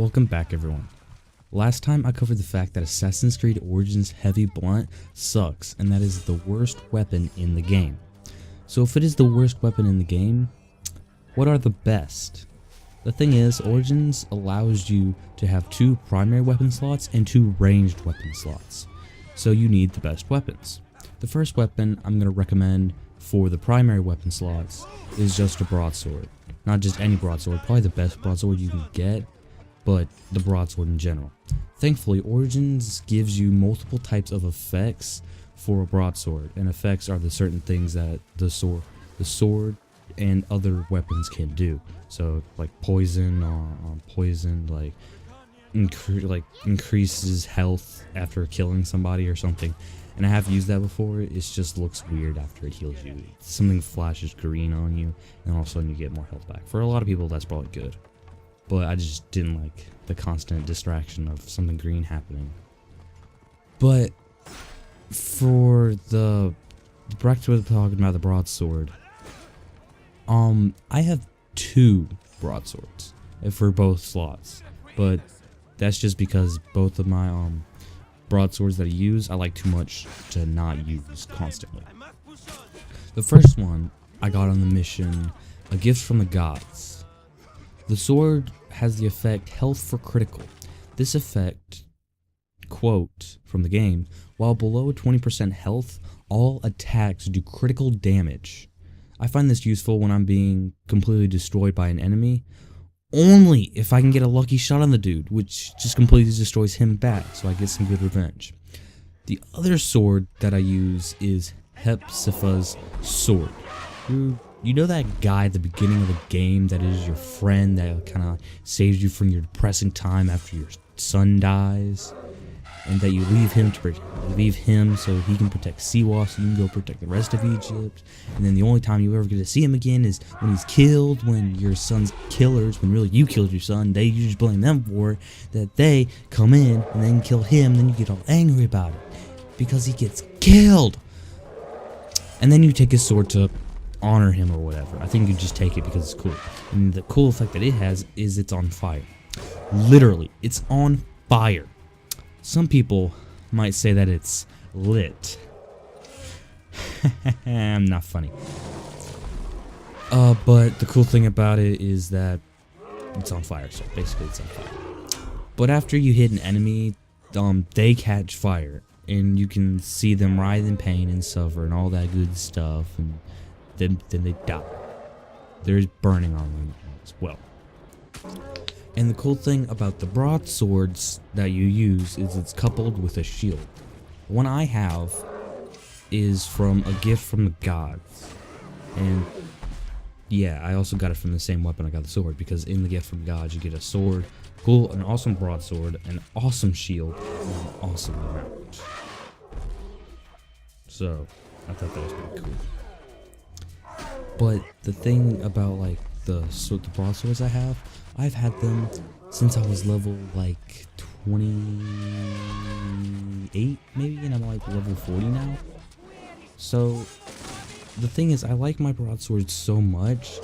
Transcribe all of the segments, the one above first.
Welcome back, everyone. Last time I covered the fact that Assassin's Creed Origins Heavy Blunt sucks, and that is the worst weapon in the game. So if it is the worst weapon in the game, what are the best? The thing is, Origins allows you to have 2 primary weapon slots and 2 ranged weapon slots. So you need the best weapons. The first weapon I'm going to recommend for the primary weapon slots is just a broadsword. Not just any broadsword, probably the best broadsword you can get, but the broadsword in general. Thankfully, Origins gives you multiple types of effects for a broadsword, and effects are the certain things that the sword and other weapons can do. So like poison, like increases health after killing somebody or something. And I have used that before. It just looks weird after it heals you. Something flashes green on you, and all of a sudden you get more health back. For a lot of people, that's probably good. But I just didn't like the constant distraction of something green happening. But for the bracket we're talking about, the broadsword, I have 2 broadswords for both slots, but that's just because both of my broadswords that I use, I like too much to not use constantly. The first one I got on the mission, A Gift from the Gods. The sword has the effect Health for Critical. This effect, quote from the game, while below 20% health, all attacks do critical damage. I find this useful when I'm being completely destroyed by an enemy, only if I can get a lucky shot on the dude, which just completely destroys him back, so I get some good revenge. The other sword that I use is Hepzibah's sword. You know that guy at the beginning of the game that is your friend that kind of saves you from your depressing time after your son dies? And that you leave him so he can protect Siwa, so you can go protect the rest of Egypt. And then the only time you ever get to see him again is when he's killed, when your son's killers, when really you killed your son, you just blame them for it, that they come in and then kill him, then you get all angry about it because he gets killed. And then you take his sword to honor him or whatever. I think you just take it because it's cool. And the cool effect that it has is it's on fire. Literally, it's on fire. Some people might say that it's lit. I'm not funny. But the cool thing about it is that it's on fire, so basically it's on fire. But after you hit an enemy, they catch fire, and you can see them writhe in pain and suffer and all that good stuff, and then they die. There's burning on them as well. And the cool thing about the broadswords that you use is it's coupled with a shield. The one I have is from A Gift from the Gods. And yeah, I also got it from the same weapon I got the sword, because in The Gift from the Gods you get a sword, an awesome broadsword, an awesome shield, and an awesome mount. So, I thought that was pretty cool. But the thing about like the broadswords I've had them since I was level like 28 maybe, and I'm like level 40 now. So the thing is, I like my broadsword so much.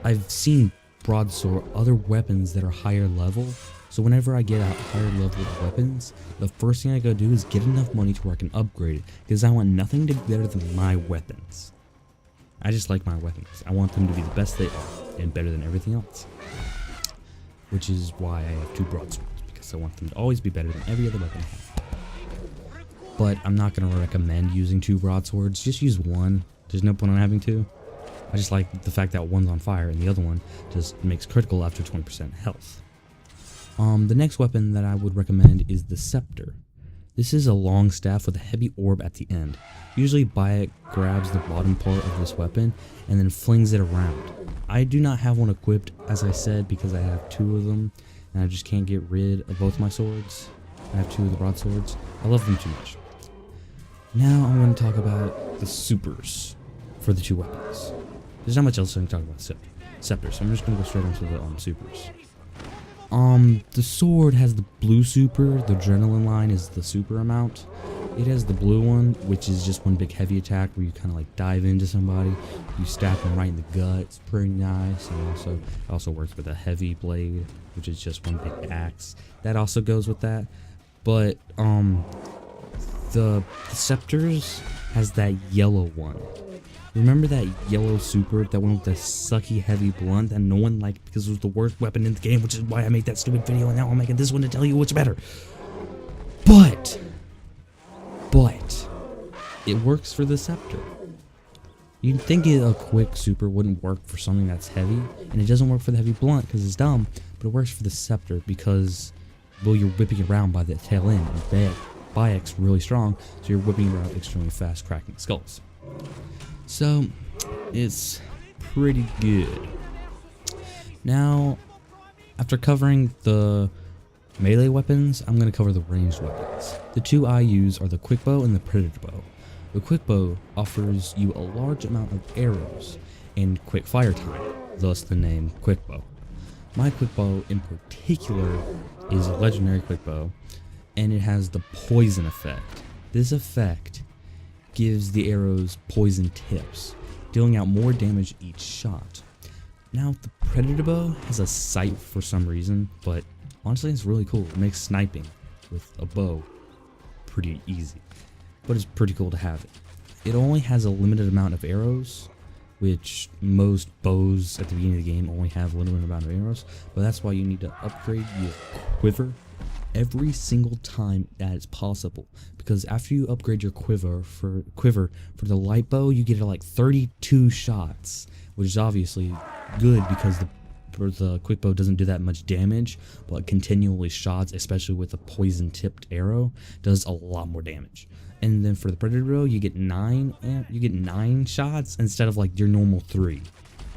I've seen other weapons that are higher level, so whenever I get out higher level weapons, the first thing I gotta do is get enough money to where I can upgrade it, because I want nothing to be better than my weapons. I just like my weapons. I want them to be the best they are, and better than everything else. Which is why I have 2 broadswords, because I want them to always be better than every other weapon I have. But I'm not going to recommend using 2 broadswords. Just use one. There's no point on having 2. I just like the fact that one's on fire and the other one just makes critical after 20% health. The next weapon that I would recommend is the Scepter. This is a long staff with a heavy orb at the end. Usually Bayek grabs the bottom part of this weapon and then flings it around. I do not have one equipped, as I said, because I have 2 of them, and I just can't get rid of both my swords. I have 2 of the broadswords. I love them too much. Now I'm going to talk about the supers for the 2 weapons. There's not much else I can talk about Scepter, so I'm just going to go straight into the supers. The sword has the blue super, the adrenaline line is the super amount. It has the blue one, which is just one big heavy attack where you kind of like dive into somebody, you stab them right in the gut. It's pretty nice. And it also works with a heavy blade, which is just one big axe. That also goes with that. But the Scepters has that yellow one. Remember that yellow super that went with the sucky heavy blunt that no one liked because it was the worst weapon in the game, which is why I made that stupid video, and now I'm making this one to tell you what's better. But it works for the Scepter. You'd think a quick super wouldn't work for something that's heavy, and it doesn't work for the heavy blunt because it's dumb, but it works for the Scepter because, well, you're whipping around by the tail end, and Bayek's really strong, so you're whipping around extremely fast, cracking skulls. So, it's pretty good. Now, after covering the melee weapons, I'm going to cover the ranged weapons. The two I use are the quick bow and the predator bow. The quick bow offers you a large amount of arrows and quick fire time, thus the name quick bow. My quick bow in particular is a legendary quick bow, and it has the poison effect. This effect gives the arrows poison tips, dealing out more damage each shot. Now, the predator bow has a sight for some reason, but honestly it's really cool. It makes sniping with a bow pretty easy, but it's pretty cool to have it. It only has a limited amount of arrows, which most bows at the beginning of the game only have a limited amount of arrows, but that's why you need to upgrade your quiver every single time that is possible, because after you upgrade your quiver for the light bow, you get like 32 shots, which is obviously good because the quick bow doesn't do that much damage, but continually shots, especially with a poison tipped arrow, does a lot more damage. And then for the predator bow, you get 9 shots instead of like your normal 3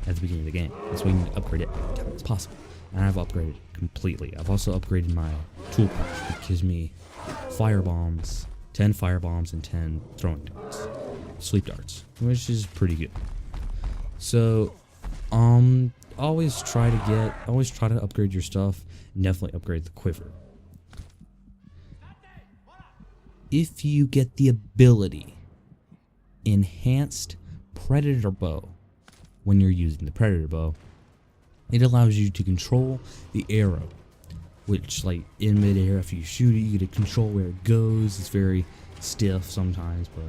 at the beginning of the game. That's why you need to upgrade it every time it's possible. And I've upgraded completely. I've also upgraded my tool pouch, which gives me fire bombs, 10 fire bombs and 10 throwing darts, sleep darts, which is pretty good. So, always try to upgrade your stuff, and definitely upgrade the quiver. If you get the ability enhanced predator bow when you're using the predator bow, it allows you to control the arrow, which like in midair after you shoot it, you get to control where it goes. It's very stiff sometimes, but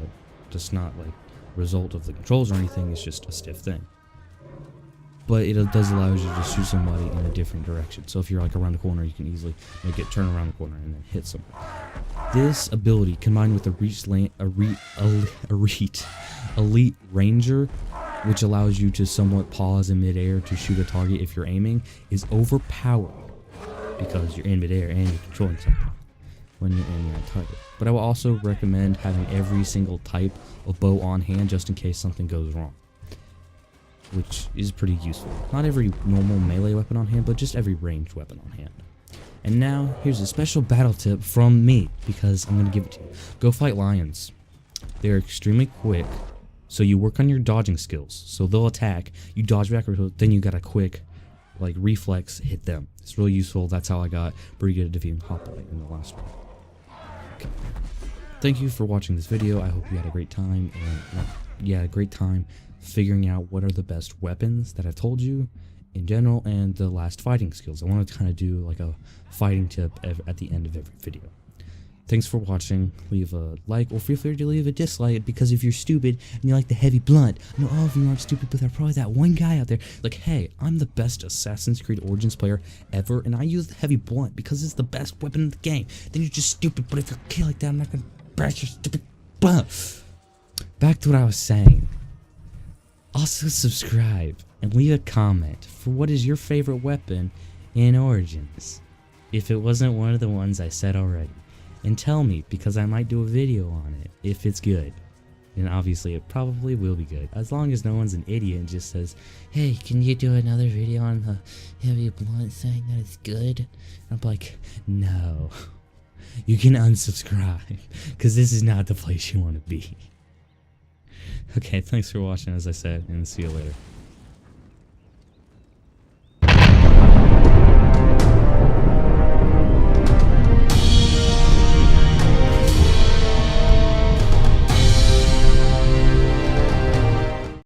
just not like result of the controls or anything. It's just a stiff thing. But it does allow you to shoot somebody in a different direction. So if you're like around the corner, you can easily make it turn around the corner and then hit someone. This ability combined with elite ranger, which allows you to somewhat pause in midair to shoot a target if you're aiming, is overpowered because you're in midair and you're controlling something when you're aiming at a target. But I will also recommend having every single type of bow on hand just in case something goes wrong, which is pretty useful. Not every normal melee weapon on hand, but just every ranged weapon on hand. And now, here's a special battle tip from me, because I'm going to give it to you. Go fight lions. They're extremely quick, so you work on your dodging skills. So they'll attack, you dodge back, then you got a quick, like, reflex, hit them. It's really useful. That's how I got pretty good at defeating Hoplite in the last one. Okay. Thank you for watching this video. I hope you had a great time, figuring out what are the best weapons that I've told you in general, and the last fighting skills. I want to kind of do like a fighting tip at the end of every video. Thanks for watching. Leave a like, or feel free to leave a dislike, because if you're stupid and you like the heavy blunt, I know all of you aren't stupid, but there's probably that one guy out there like, hey, I'm the best Assassin's Creed Origins player ever, and I use the heavy blunt because it's the best weapon in the game. Then you're just stupid, but if you're okay like that, I'm not gonna bash your stupid blunt. Back to what I was saying. Also subscribe and leave a comment for what is your favorite weapon in Origins, if it wasn't one of the ones I said already. And tell me, because I might do a video on it if it's good. And obviously it probably will be good, as long as no one's an idiot and just says, hey, can you do another video on the heavy blunt saying that it's good? And I'm like, no. You can unsubscribe, because this is not the place you want to be. Okay, thanks for watching, as I said, and see you later.